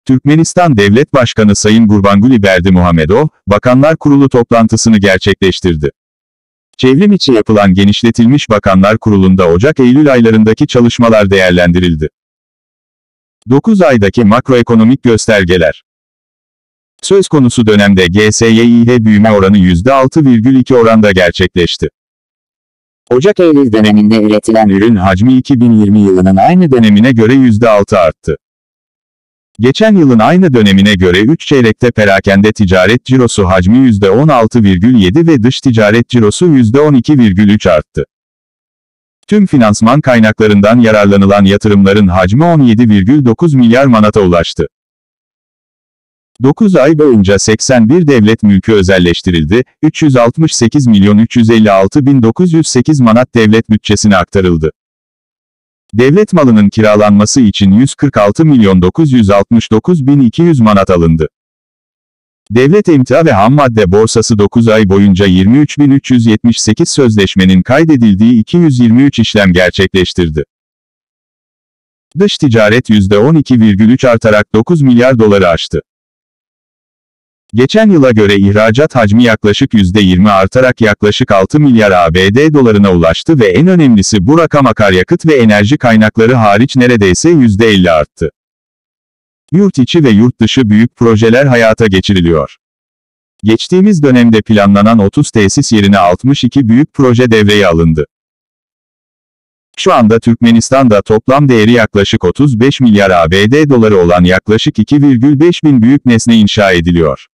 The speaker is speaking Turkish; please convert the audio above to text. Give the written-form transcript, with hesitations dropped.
Türkmenistan Devlet Başkanı Sayın Gurbanguly Berdimuhamedov, Bakanlar Kurulu toplantısını gerçekleştirdi. Çevrim içi yapılan genişletilmiş Bakanlar Kurulu'nda Ocak-Eylül aylarındaki çalışmalar değerlendirildi. 9 aydaki makroekonomik göstergeler. Söz konusu dönemde GSYİH büyüme oranı %6,2 oranda gerçekleşti. Ocak-Eylül döneminde üretilen ürün hacmi 2020 yılının aynı dönemine göre %6 arttı. Geçen yılın aynı dönemine göre 3 çeyrekte perakende ticaret cirosu hacmi %16,7 ve dış ticaret cirosu %12,3 arttı. Tüm finansman kaynaklarından yararlanılan yatırımların hacmi 17,9 milyar manata ulaştı. 9 ay boyunca 81 devlet mülkü özelleştirildi, 368.356.908 manat devlet bütçesine aktarıldı. Devlet malının kiralanması için 146.969.200 manat alındı. Devlet emtia ve hammadde borsası 9 ay boyunca 23.378 sözleşmenin kaydedildiği 223 işlem gerçekleştirdi. Dış ticaret %12,3 artarak 9 milyar doları aştı. Geçen yıla göre ihracat hacmi yaklaşık %20 artarak yaklaşık 6 milyar ABD dolarına ulaştı ve en önemlisi bu rakam akaryakıt ve enerji kaynakları hariç neredeyse %50 arttı. Yurt içi ve yurt dışı büyük projeler hayata geçiriliyor. Geçtiğimiz dönemde planlanan 30 tesis yerine 62 büyük proje devreye alındı. Şu anda Türkmenistan'da toplam değeri yaklaşık 35 milyar ABD doları olan yaklaşık 2,5 bin büyük nesne inşa ediliyor.